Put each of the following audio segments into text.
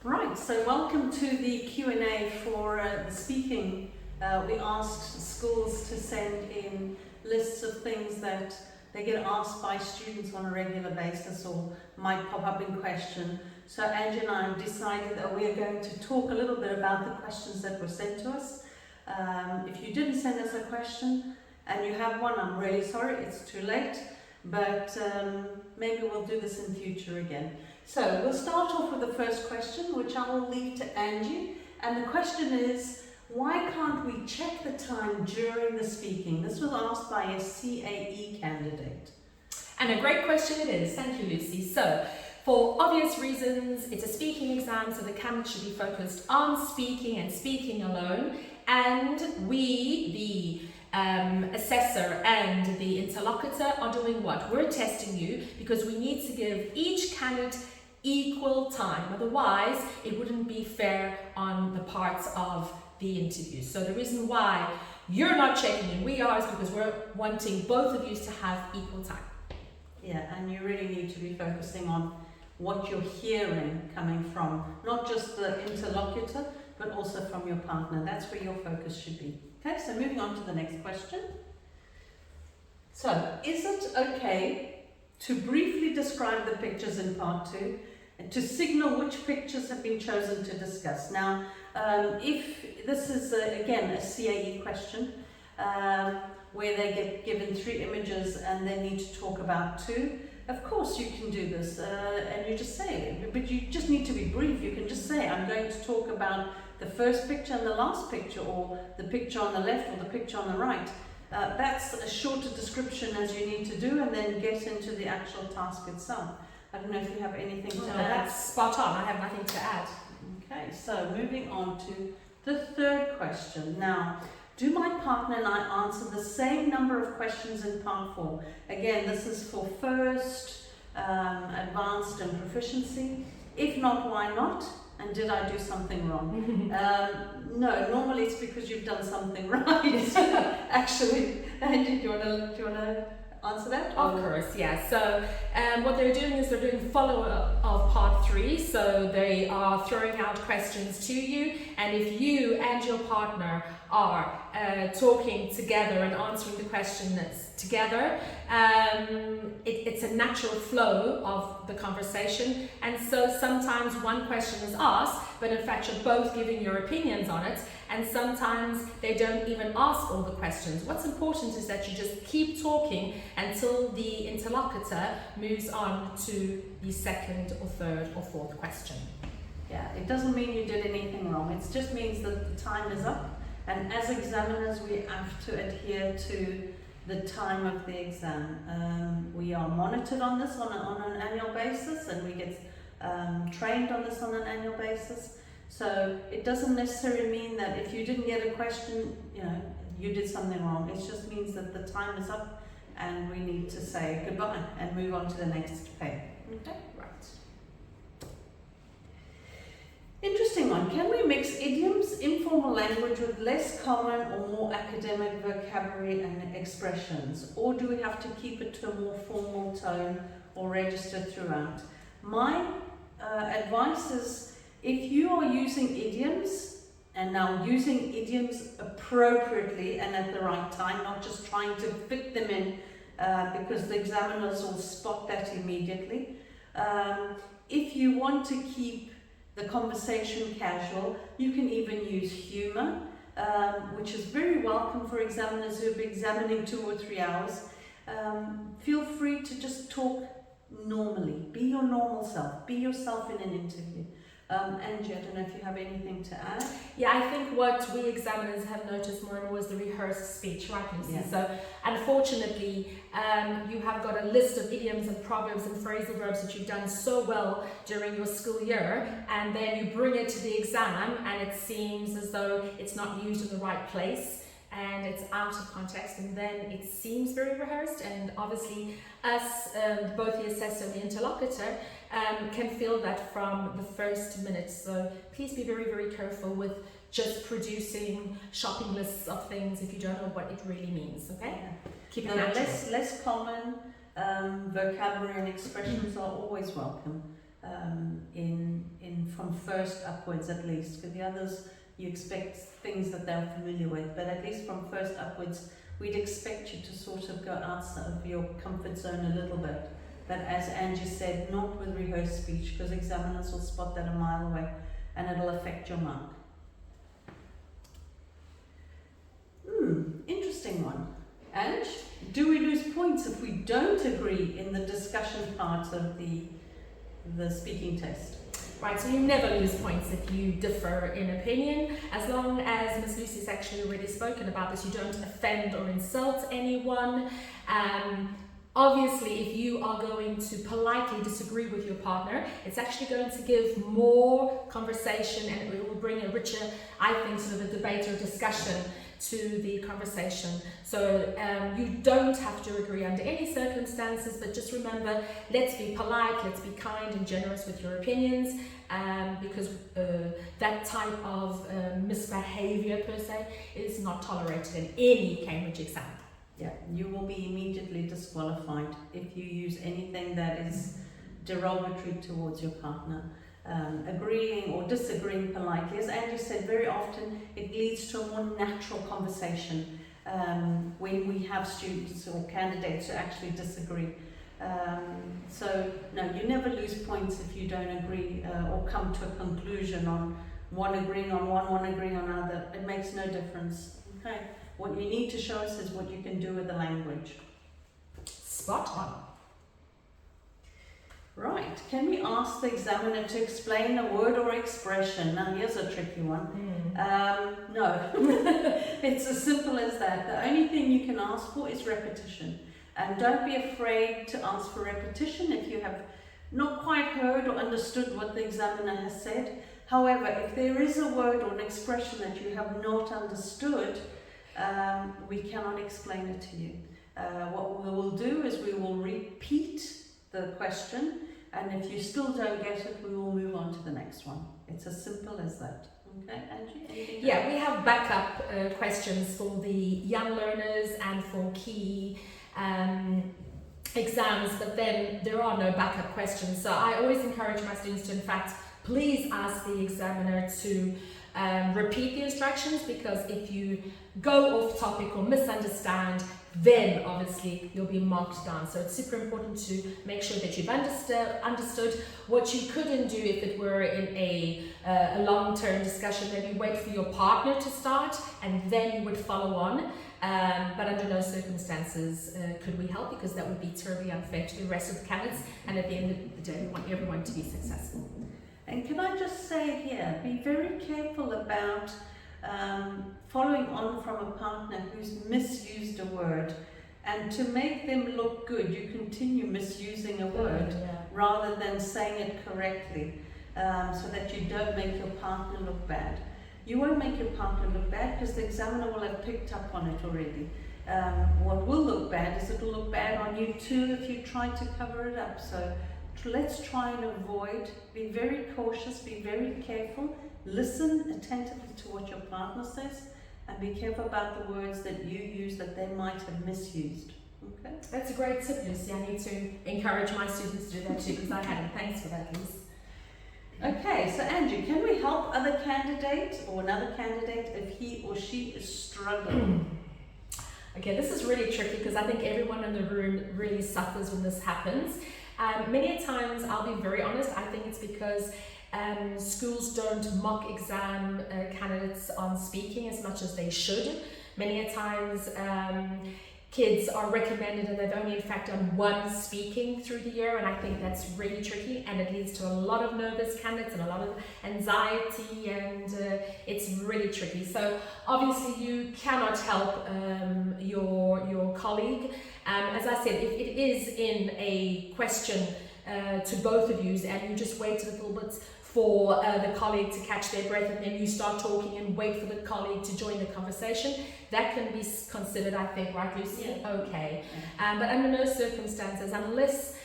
Right, so welcome to the Q&A for the speaking. We asked schools to send in lists of things that they get asked by students on a regular basis or might pop up in question. So Angie and I have decided that we are going to talk a little bit about the questions that were sent to us. If you didn't send us a question and you have one, I'm really sorry, it's too late, but maybe we'll do this in future again. So we'll start off with the first question, which I will leave to Angie. And the question is, why can't we check the time during the speaking? This was asked by a CAE candidate. And a great question it is. Thank you, Lucy. So, for obvious reasons, it's a speaking exam, so the camera should be focused on speaking and speaking alone. And we, the assessor and the interlocutor, are doing what? We're testing you because we need to give each candidate equal time. Otherwise, it wouldn't be fair on the parts of the interview. So the reason why you're not checking and we are is because we're wanting both of you to have equal time. Yeah, and you really need to be focusing on what you're hearing coming from, not just the interlocutor, but also from your partner. That's where your focus should be. Okay, so moving on to the next question. So, is it okay to briefly describe the pictures in part 2 and to signal which pictures have been chosen to discuss? Now, if this is, again, a CAE question, where they get given 3 images and they need to talk about 2, of course you can do this, and you just say it, but you just need to be brief. You can just say, I'm going to talk about the first picture and the last picture, or the picture on the left or the picture on the right. That's a shorter description as you need to do, and then get into the actual task itself. I don't know if you have anything to add. That's spot on. I have nothing to add. Okay, so moving on to the third question. Now, do my partner and I answer the same number of questions in part 4? Again, this is for first, advanced and proficiency. If not, why not? And did I do something wrong? No, normally it's because you've done something right. Actually, Angie, do you want to answer that? Of course, yeah. So what they're doing is they're doing follow-up of part 3. So they are throwing out questions to you, and if you and your partner are talking together and answering the question that's together, it's a natural flow of the conversation. And so sometimes one question is asked, but in fact you're both giving your opinions on it, and sometimes they don't even ask all the questions. What's important is that you just keep talking until the interlocutor moves on to the second or third or fourth question. Yeah, it doesn't mean you did anything wrong. It just means that the time is up. And as examiners, we have to adhere to the time of the exam. We are monitored on this on an annual basis, and we get trained on this on an annual basis. So it doesn't necessarily mean that if you didn't get a question, you did something wrong. It just means that the time is up and we need to say goodbye and move on to the next page. Okay, right. Interesting one. Can we mix idioms, informal language with less common or more academic vocabulary and expressions? Or do we have to keep it to a more formal tone or register throughout? My advice is, if you are using idioms, and now using idioms appropriately and at the right time, not just trying to fit them in because the examiners will spot that immediately. If you want to keep the conversation casual, you can even use humour, which is very welcome for examiners who have been examining 2 or 3 hours. Feel free to just talk normally. Be your normal self. Be yourself in an interview. Angie, I don't know if you have anything to add? Yeah, I think what we examiners have noticed more and more is the rehearsed speech, right, Lucy? Yeah. So, unfortunately, you have got a list of idioms and proverbs and phrasal verbs that you've done so well during your school year, and then you bring it to the exam and it seems as though it's not used in the right place and it's out of context, and then it seems very rehearsed, and obviously us, both the assessor and the interlocutor, can feel that from the first minute. So please be very, very careful with just producing shopping lists of things if you don't know what it really means, okay? Yeah. Keep it natural. Less common vocabulary and expressions are always welcome. in from first upwards at least. For the others, you expect things that they're familiar with, but at least from first upwards, we'd expect you to sort of go outside of your comfort zone a little bit. But as Angie said, not with rehearsed speech, because examiners will spot that a mile away and it'll affect your mark. Interesting one. And do we lose points if we don't agree in the discussion part of the speaking test? Right, so you never lose points if you differ in opinion, as long as Ms. Lucy's actually already spoken about this, you don't offend or insult anyone. Obviously, if you are going to politely disagree with your partner, it's actually going to give more conversation and it will bring a richer, I think, sort of a debate or discussion to the conversation. So you don't have to agree under any circumstances, but just remember, let's be polite, let's be kind and generous with your opinions, because that type of misbehavior per se is not tolerated in any Cambridge exam. Yeah, you will be immediately disqualified if you use anything that is derogatory towards your partner. Agreeing or disagreeing politely, as Angie said, very often it leads to a more natural conversation when we have students or candidates who actually disagree. So no, you never lose points if you don't agree or come to a conclusion on one agreeing on one agreeing on another. It makes no difference. Okay, what you need to show us is what you can do with the language. Spot on. Right, can we ask the examiner to explain a word or expression? Now here's a tricky one. No, it's as simple as that. The only thing you can ask for is repetition. And don't be afraid to ask for repetition if you have not quite heard or understood what the examiner has said. However, if there is a word or an expression that you have not understood, we cannot explain it to you. What we will do is we will repeat the question, and if you still don't get it, we will move on to the next one. It's as simple as that. Okay, Angie, anything? Yeah, we have backup questions for the young learners and for key exams, but then there are no backup questions. So I always encourage my students to, in fact, please ask the examiner to repeat the instructions, because if you go off topic or misunderstand, then obviously you'll be marked down. So it's super important to make sure that you've understood. What you couldn't do if it were in a long-term discussion, maybe wait for your partner to start and then you would follow on. But under no circumstances could we help, because that would be terribly unfair to the rest of the candidates, and at the end of the day we want everyone to be successful. And can I just say here, be very careful about following on from a partner who's misused a word, and to make them look good you continue misusing a word rather than saying it correctly, so that you don't make your partner look bad. You won't make your partner look bad because the examiner will have picked up on it already. What will look bad is it will look bad on you too if you try to cover it up. So let's try and avoid, be very cautious, be very careful, listen attentively to what your partner says, and be careful about the words that you use that they might have misused. Okay? That's a great tip, Lucy. I need to encourage my students to do that too, because I hadn't. Thanks for that, Lucy. Okay, so Andrew, can we help other candidate or another candidate if he or she is struggling? Okay, this is really tricky because I think everyone in the room really suffers when this happens. Many times, I'll be very honest, I think it's because schools don't mock exam candidates on speaking as much as they should. Many a times kids are recommended and they've only in fact done one speaking through the year, and I think that's really tricky, and it leads to a lot of nervous candidates and a lot of anxiety, and it's really tricky. So obviously you cannot help your colleague. As I said, if it is in a question to both of you and you just wait a little bit for the colleague to catch their breath and then you start talking and wait for the colleague to join the conversation, that can be considered, I think, right, Lucy? Yeah. Okay. But under no circumstances, unless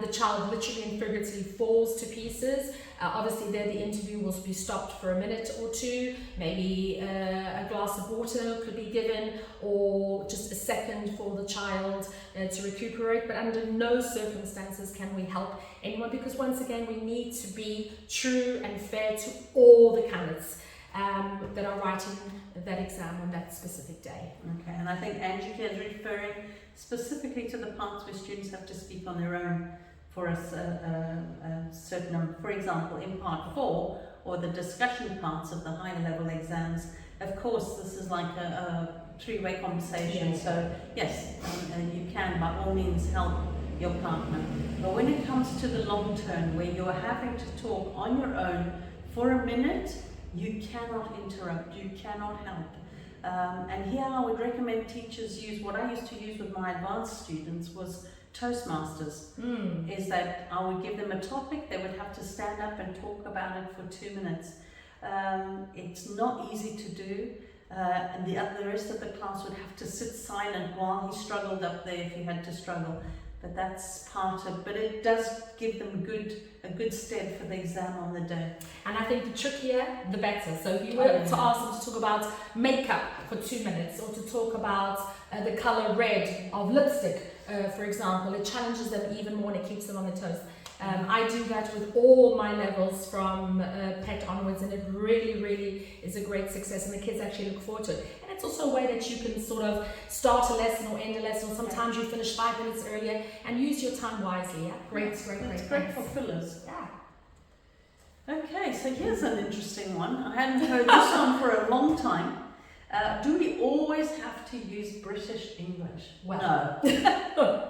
the child literally and figuratively falls to pieces, obviously there the interview will be stopped for a minute or two, maybe a glass of water could be given, or just a second for the child to recuperate. But under no circumstances can we help anyone, because once again we need to be true and fair to all the candidates that are writing that exam on that specific day. Okay, and I think Angie is referring specifically to the parts where students have to speak on their own for a certain number. For example, in part 4, or the discussion parts of the higher level exams, of course this is like a three-way conversation, so yes, you can by all means help your partner. But when it comes to the long term, where you're having to talk on your own for a minute, you cannot interrupt, you cannot help. And here I would recommend teachers use what I used to use with my advanced students was Toastmasters. Is that I would give them a topic, they would have to stand up and talk about it for 2 minutes. It's not easy to do, and the rest of the class would have to sit silent while he struggled up there if he had to struggle. But that's part of, but it does give them a good stead for the exam on the day. And I think the trickier, the better. So if you were to ask them to talk about makeup for 2 minutes, or to talk about the color red of lipstick, for example, it challenges them even more and it keeps them on their toes. I do that with all my levels from PET onwards, and it really, really is a great success, and the kids actually look forward to it. And it's also a way that you can sort of start a lesson or end a lesson, or sometimes you finish 5 minutes earlier, and use your time wisely. Yeah? Great. It's great for fillers. Yeah. Okay, so here's an interesting one. I hadn't heard this one for a long time. Do we always have to use British English? Well. No.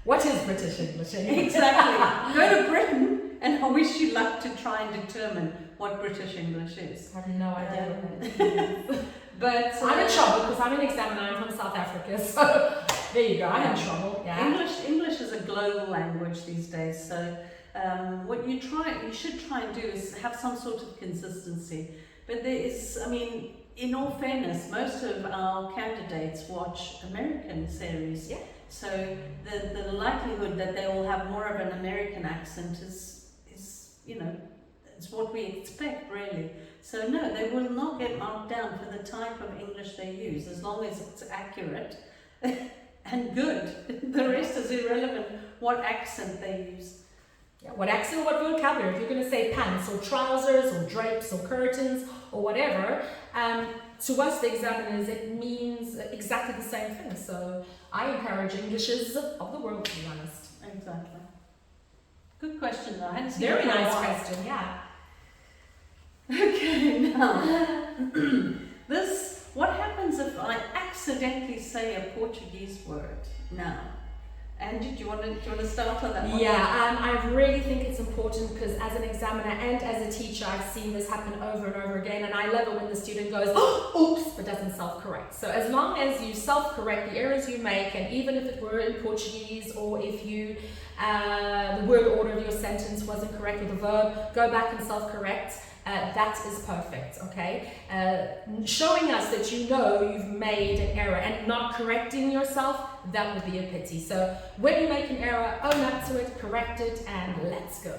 What is British English? Exactly. Go to Britain and I wish you luck to try and determine what British English is. I have no idea. But I'm in trouble because I'm an examiner. I'm from South Africa, so there you go. I'm in trouble. Yeah. English is a global language these days, so what you should try and do is have some sort of consistency. But there is, I mean, in all fairness, most of our candidates watch American series. Yeah. So the likelihood that they will have more of an American accent is it's what we expect, really. So no, they will not get marked down for the type of English they use, as long as it's accurate and good. The rest is irrelevant what accent they use. Yeah, what accent, what vocabulary. If you're going to say pants or trousers or drapes or curtains or whatever, to us, the examiners, it means exactly the same thing. So I encourage Englishes of the world, to be honest. Exactly. Good question, though. I hadn't seen Very it for a nice while. question, yeah. Okay, now, what happens if I accidentally say a Portuguese word now? Angie, do you want to start on that one? Yeah, I really think it's important, because as an examiner and as a teacher, I've seen this happen over and over again, and I love it when the student goes, oops, but doesn't self-correct. So as long as you self-correct the errors you make, and even if it were in Portuguese, or if you the word order of your sentence wasn't correct with the verb, go back and self-correct. That is perfect, okay? Showing us that you know you've made an error and not correcting yourself, that would be a pity. So when you make an error, own up to it, correct it, and let's go.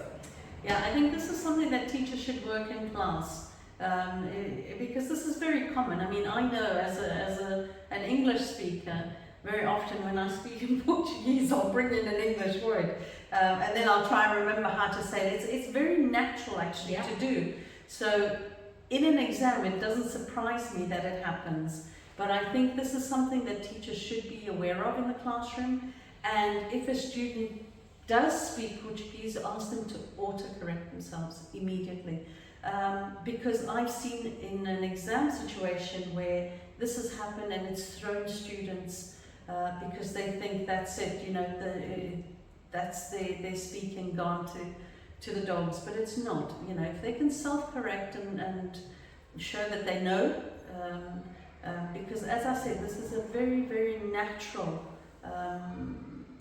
Yeah, I think this is something that teachers should work in class, because this is very common. I mean, I know as an English speaker, very often when I speak in Portuguese, I'll bring in an English word, and then I'll try and remember how to say it. It's very natural, actually, to do. So in an exam, it doesn't surprise me that it happens, but I think this is something that teachers should be aware of in the classroom. And if a student does speak Portuguese, ask them to auto-correct themselves immediately. Because I've seen in an exam situation where this has happened and it's thrown students because they think that's it, that's their speaking gone to the dogs, but it's not. If they can self-correct and show that they know, because as I said, this is a very, very natural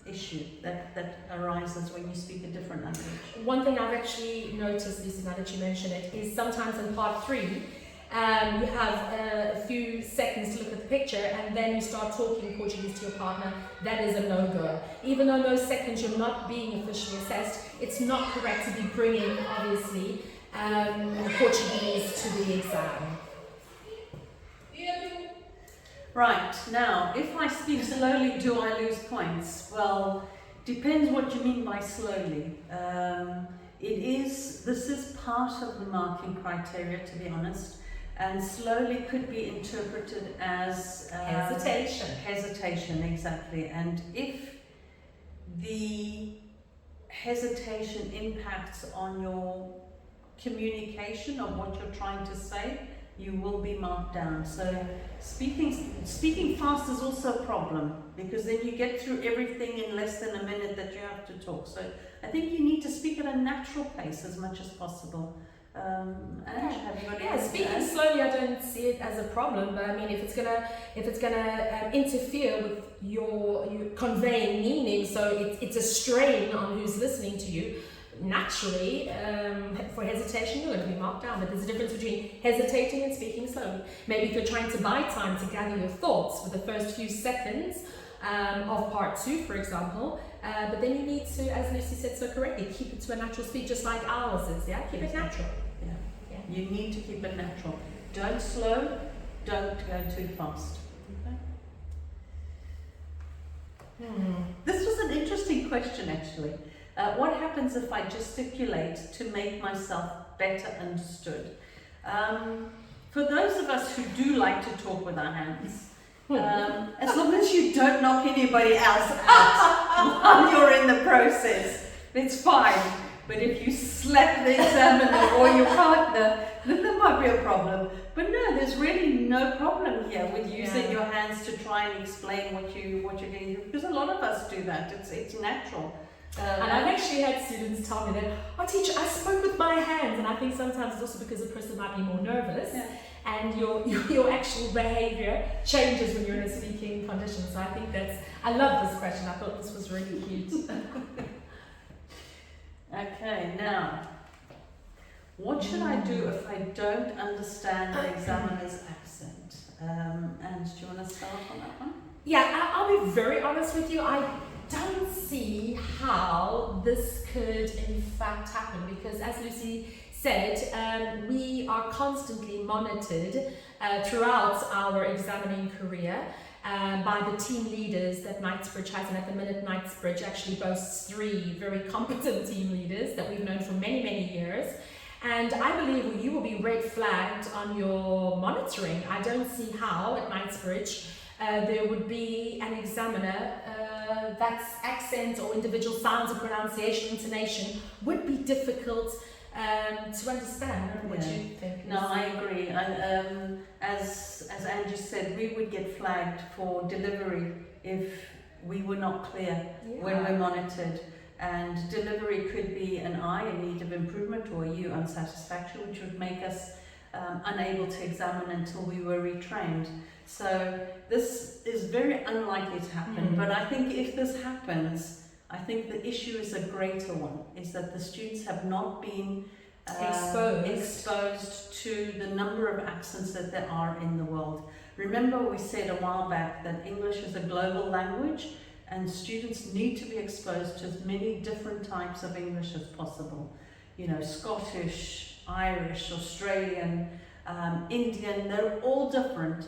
issue that arises when you speak a different language. One thing I've actually noticed, Lucy, now that you mention it, is sometimes in part 3, You have a few seconds to look at the picture, and then you start talking Portuguese to your partner. That is a no-go. Even though those seconds you're not being officially assessed, it's not correct to be bringing, obviously, Portuguese to the exam. Right, now, if I speak slowly, do I lose points? Well, depends what you mean by slowly. This is part of the marking criteria, to be honest, and slowly could be interpreted as Hesitation. Hesitation, exactly. And if the hesitation impacts on your communication of what you're trying to say, you will be marked down. So speaking fast is also a problem, because then you get through everything in less than a minute that you have to talk. So I think you need to speak at a natural pace as much as possible. Ange, have you got anything to speaking add? slowly, I don't see it as a problem. But I mean, if it's gonna interfere with your conveying meaning, so it's a strain on who's listening to you. Naturally, for hesitation, you're going to be marked down. But there's a difference between hesitating and speaking slowly. Maybe if you're trying to buy time to gather your thoughts for the first few seconds of part 2, for example, but then you need to, as Lucy said so correctly, keep it to a natural speed, just like ours is. Yeah, keep it natural. Yeah. You need to keep it natural. Don't slow. Don't go too fast. Okay. This was an interesting question, actually. What happens if I gesticulate to make myself better understood? For those of us who do like to talk with our hands, as long as you don't knock anybody else out while you're in the process, it's fine. But if you slap the examiner or your partner, then there might be a problem. But no, there's really no problem here with using your hands to try and explain what you're going to do, because a lot of us do that. It's natural. And I've actually had students tell me that, oh teacher, I spoke with my hands, and I think sometimes it's also because the person might be more nervous, and your actual behaviour changes when you're in a speaking condition. So I think I love this question. I thought this was really cute. Okay, now, what should I do if I don't understand the examiner's accent? And do you want to start on that one? Yeah, I'll be very honest with you. I don't see how this could in fact happen, because as Lucy said, we are constantly monitored throughout our examining career by the team leaders that Knightsbridge has, and at the minute Knightsbridge actually boasts 3 very competent team leaders that we've known for many, many years. And I believe you will be red flagged on your monitoring. I don't see how at Knightsbridge there would be an examiner that's accent or individual sounds of pronunciation, intonation would be difficult to understand. I don't know what you think. No, I agree. As Angie said, we would get flagged for delivery if we were not clear when we're monitored. And delivery could be an I in need of improvement, or a U unsatisfactory, which would make us unable to examine until we were retrained. So this is very unlikely to happen, but I think if this happens, I think the issue is a greater one, is that the students have not been exposed to the number of accents that there are in the world. Remember, we said a while back that English is a global language, and students need to be exposed to as many different types of English as possible. You know, Scottish, Irish, Australian, Indian, they're all different.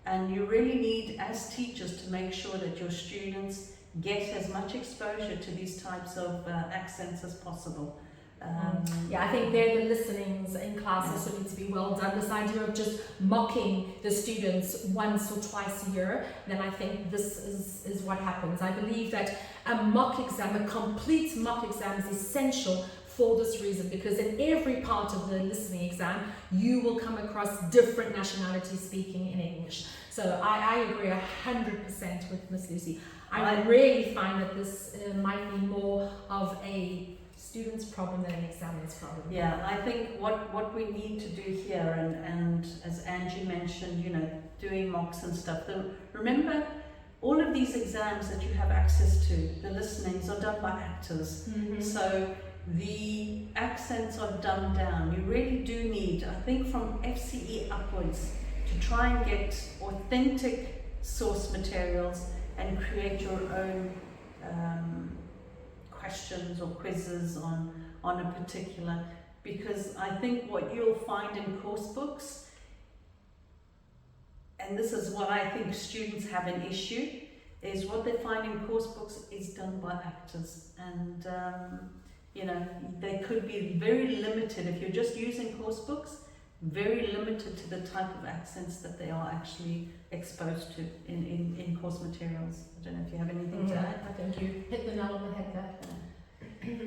And you really need, as teachers, to make sure that your students get as much exposure to these types of accents as possible. I think the listenings in class also need to be well done. This idea of just mocking the students once or twice a year, then I think this is what happens. I believe that a mock exam, a complete mock exam, is essential for this reason, because in every part of the listening exam you will come across different nationalities speaking in English. So I agree 100% with Miss Lucy. I really find that this might be more of a student's problem than an examiner's problem. Yeah, I think what we need to do here, and as Angie mentioned, you know, doing mocks and stuff, remember all of these exams that you have access to, the listenings are done by actors. So the accents are dumbed down. You really do need, I think from FCE upwards, to try and get authentic source materials and create your own questions or quizzes on a particular, because I think what you'll find in course books, and this is what I think students have an issue, is what they find in course books is done by actors, and you know, they could be very limited if you're just using course books, very limited to the type of accents that they are actually exposed to in course materials. I don't know if you have anything to add. I think you hit the nail on the head there.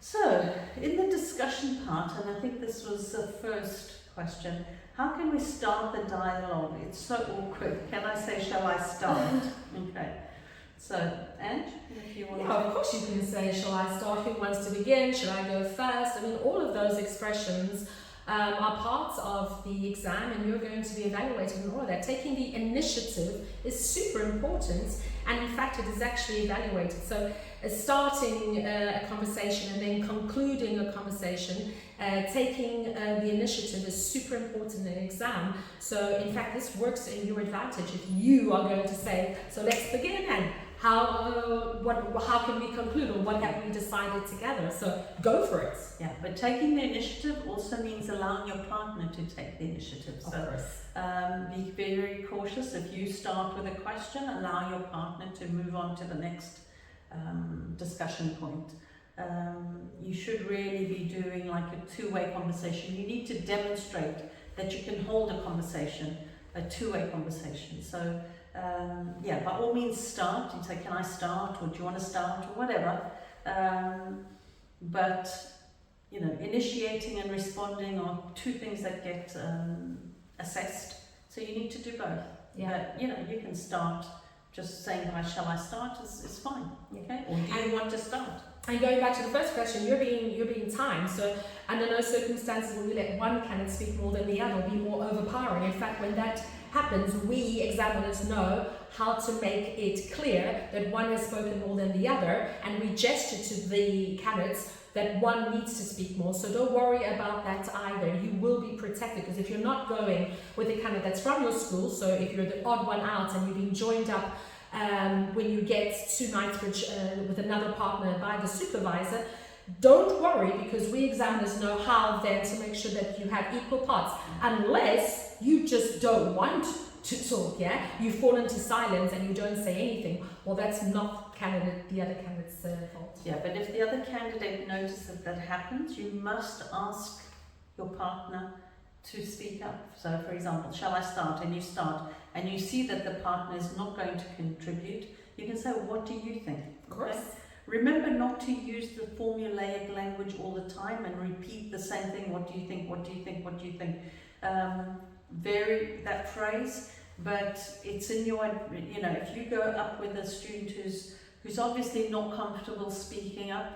So, in the discussion part, and I think this was the first question, how can we start the dialogue? It's so awkward. Can I say, shall I start? Okay. So, Ange, if you want Yeah, of course you can say, shall I start? Who wants to begin? Should I go first? I mean, all of those expressions are parts of the exam, and you're going to be evaluated on all of that. Taking the initiative is super important, and in fact it is actually evaluated. So starting a conversation and then concluding a conversation, taking the initiative is super important in an exam. So in fact this works in your advantage if you are going to say, so let's begin, and how can we conclude, or what have we decided together? So go for it. Yeah, but taking the initiative also means allowing your partner to take the initiative. Of So course. be very cautious. If you start with a question, allow your partner to move on to the next discussion point. You should really be doing like a two-way conversation. You need to demonstrate that you can hold a conversation, a two-way conversation. So yeah, by all means start. You say, can I start, or do you want to start, or whatever. But you know, initiating and responding are two things that get assessed. So you need to do both. Yeah. But you know, you can start just saying, shall I start is fine. Okay. Or do you want to start? And going back to the first question, you're being timed. So under no circumstances will we let one candidate speak more than the other, or be more overpowering. In fact, when that happens, we examiners know how to make it clear that one has spoken more than the other, and we gesture to the candidates that one needs to speak more. So don't worry about that either. You will be protected, because if you're not going with a candidate that's from your school, so if you're the odd one out and you're being joined up when you get to Knightsbridge with another partner by the supervisor, don't worry, because we examiners know how then to make sure that you have equal parts, unless you just don't want to talk, yeah? You fall into silence and you don't say anything. Well, that's not the other candidate's fault. Yeah, but if the other candidate notices that happens, you must ask your partner to speak up. So, for example, shall I start? And you start, and you see that the partner is not going to contribute, you can say, what do you think? Of course. Okay? Remember not to use the formulaic language all the time and repeat the same thing. What do you think? What do you think? What do you think? Vary that phrase, but it's in your, you know, if you go up with a student who's obviously not comfortable speaking up,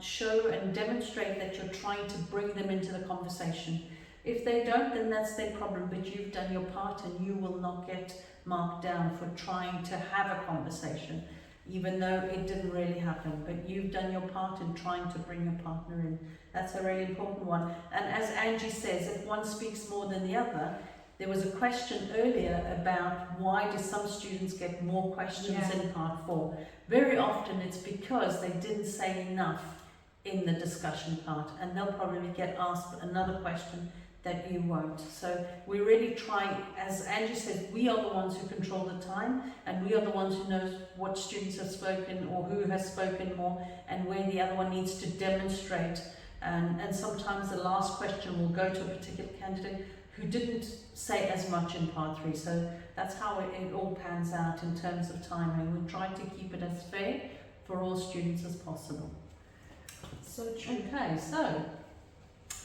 show and demonstrate that you're trying to bring them into the conversation. If they don't, then that's their problem, but you've done your part and you will not get marked down for trying to have a conversation, even though it didn't really happen, but you've done your part in trying to bring your partner in. That's a really important one. And as Angie says, if one speaks more than the other, there was a question earlier about why do some students get more questions in part 4. Very often it's because they didn't say enough in the discussion part, and they'll probably get asked another question that you won't. So we really try, as Angie said, we are the ones who control the time, and we are the ones who know what students have spoken or who has spoken more, and where the other one needs to demonstrate. And sometimes the last question will go to a particular candidate who didn't say as much in part 3. So that's how it all pans out in terms of timing. We try to keep it as fair for all students as possible. So true. Okay, so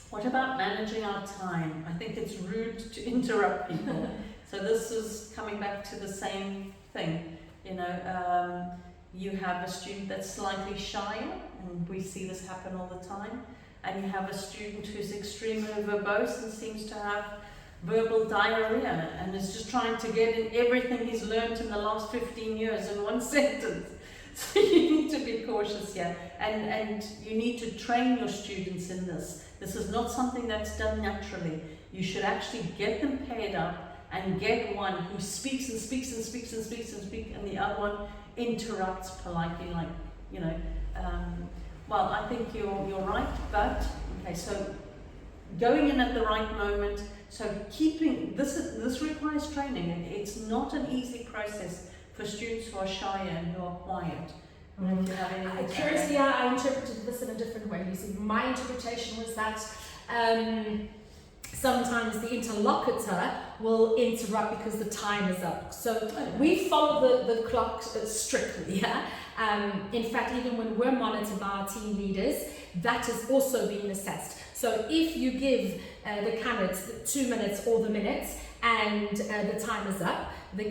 what about managing our time? I think it's rude to interrupt people. So this is coming back to the same thing. You know, you have a student that's slightly shyer, and we see this happen all the time. And you have a student who's extremely verbose and seems to have verbal diarrhea and is just trying to get in everything he's learned in the last 15 years in one sentence. So you need to be cautious here, and you need to train your students in this. This is not something that's done naturally. You should actually get them paired up and get one who speaks and speaks and speaks and speaks and speaks, and the other one interrupts politely, like, you know, well, I think you're right, but, okay, so going in at the right moment, so keeping, this requires training, and it's not an easy process for students who are shy and who are quiet. If you have anything to Curiously, I interpreted this in a different way. You see, my interpretation was that sometimes the interlocutor will interrupt because the time is up. So we follow the clock strictly. Yeah? In fact, even when we're monitored by our team leaders, that is also being assessed. So if you give the candidates 2 minutes or the minutes and the time is up, the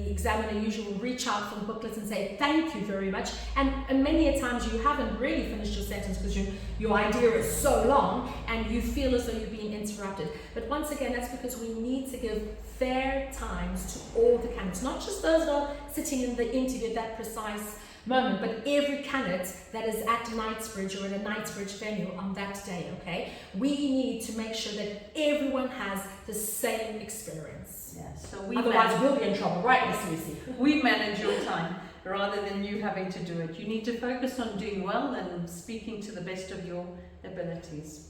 examiner usually will reach out from booklets and say thank you very much, and many a times you haven't really finished your sentence because your idea is so long and you feel as though you're being interrupted. But once again, that's because we need to give fair times to all the candidates, not just those that are sitting in the interview at that precise moment, but every candidate that is at Knightsbridge or in a Knightsbridge venue on that day, okay? We need to make sure that everyone has the same experience. Yeah, so otherwise we'll be in trouble, right, Miss Lucy? We manage your time rather than you having to do it. You need to focus on doing well and speaking to the best of your abilities.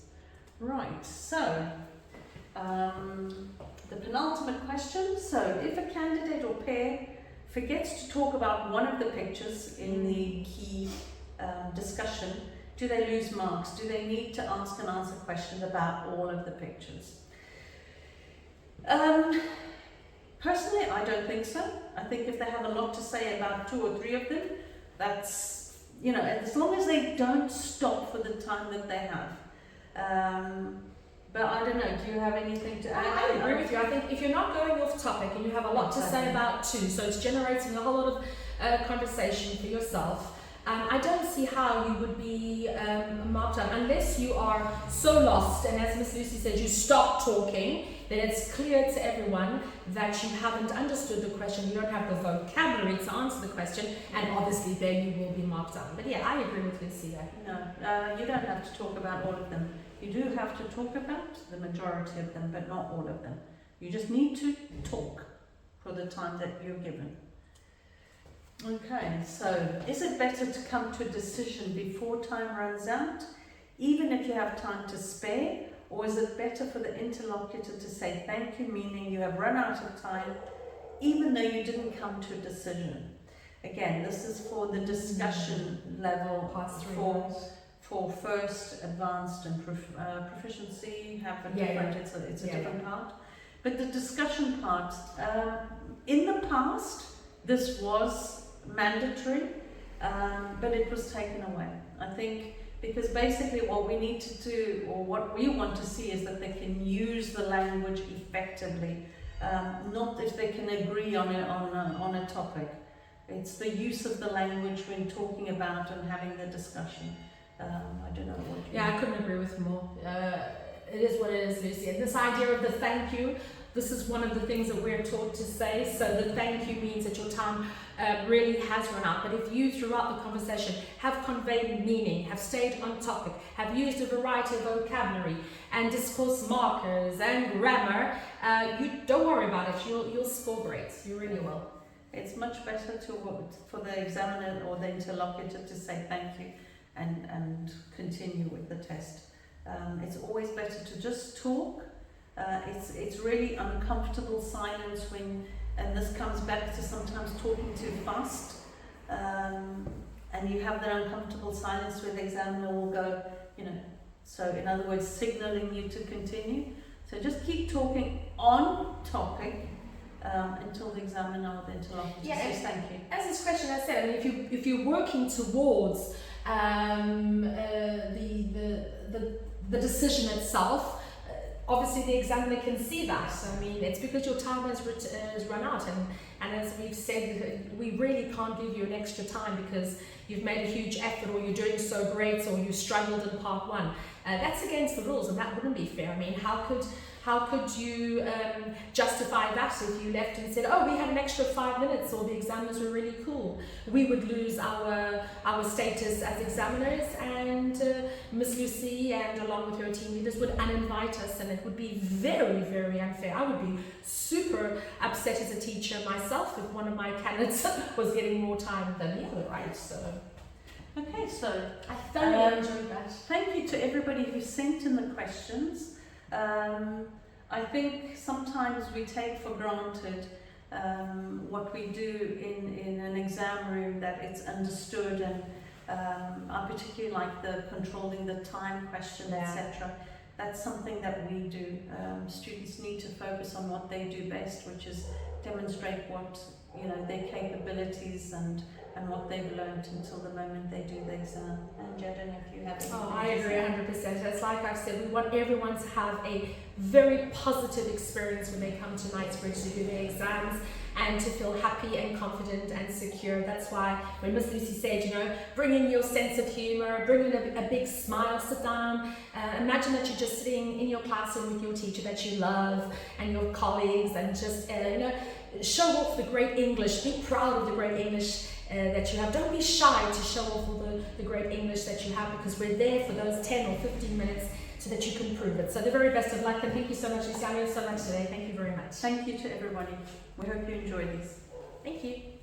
Right, so the penultimate question. So if a candidate or pair forgets to talk about one of the pictures in the key discussion, do they lose marks? Do they need to ask and answer questions about all of the pictures? Personally, I don't think so. I think if they have a lot to say about 2 or 3 of them, that's, you know, as long as they don't stop for the time that they have. But I don't know, do you have anything to add? I agree with you. I think if you're not going off topic and you have a lot to say about 2, so it's generating a whole lot of conversation for yourself, I don't see how you would be marked up unless you are so lost, and as Miss Lucy said, you stop talking, then it's clear to everyone that you haven't understood the question, you don't have the vocabulary to answer the question, and obviously then you will be marked down. But yeah, I agree with Lucy there. No, you don't have to talk about all of them. You do have to talk about the majority of them, but not all of them. You just need to talk for the time that you're given. Okay, so is it better to come to a decision before time runs out, even if you have time to spare, or is it better for the interlocutor to say thank you, meaning you have run out of time, even though you didn't come to a decision? Again, this is for the discussion level for first, advanced, and proficiency. Have a different. It's a different part. But the discussion part, in the past, this was mandatory, but it was taken away. I think because basically what we need to do, or what we want to see, is that they can use the language effectively, not if they can agree on a topic. It's the use of the language when talking about and having the discussion. I don't know what you I couldn't agree with you more. It is what it is, Lucy. And this idea of the thank you, this is one of the things that we're taught to say. So the thank you means that your time really has run out. But if you, throughout the conversation, have conveyed meaning, have stayed on topic, have used a variety of vocabulary and discourse markers and grammar, you don't worry about it. You'll score great. You really will. It's much better for the examiner or the interlocutor to say thank you and continue with the test. It's always better to just talk. It's really uncomfortable silence when, and this comes back to sometimes talking too fast, and you have that uncomfortable silence where the examiner will go, so in other words, signaling you to continue. So just keep talking on topic until the examiner or the interlocutor says thank you. As this question has said, I mean, if you're working towards the decision itself, obviously the examiner can see that. I mean, it's because your time has run out, and as we've said, we really can't give you an extra time because you've made a huge effort, or you're doing so great, or you struggled in part 1. That's against the rules, and that wouldn't be fair. I mean, how how could you justify that if you left and said, oh, we had an extra 5 minutes, or the examiners were really cool? We would lose our status as examiners, and Miss Lucy and along with her team leaders would uninvite us, and it would be very, very unfair. I would be super upset as a teacher myself if one of my candidates was getting more time than the other, right? So. Okay, so I thoroughly enjoyed that. thank you to everybody who sent in the questions. I think sometimes we take for granted what we do in an exam room, that it's understood, and I particularly like the controlling the time question, Yeah. etc. That's something that we do. Students need to focus on what they do best, which is demonstrate what, you know, their capabilities and what they've learned until the moment they do the exam. And I don't know if you have anything. Oh, I to agree say. 100%. It's like I've said, we want everyone to have a very positive experience when they come to Knightsbridge to do their exams, and to feel happy and confident and secure. That's why when Miss Lucy said, you know, bring in your sense of humour, bring in a big smile, sit down, imagine that you're just sitting in your classroom with your teacher that you love and your colleagues, and just, you know, show off the great English, be proud of the great English that you have. Don't be shy to show off all the great English that you have, because we're there for those 10 or 15 minutes so that you can prove it. So the very best of luck, and thank you so much, Lucy. I learned so much today. Thank you very much. Thank you to everybody. We hope you enjoy this. Thank you.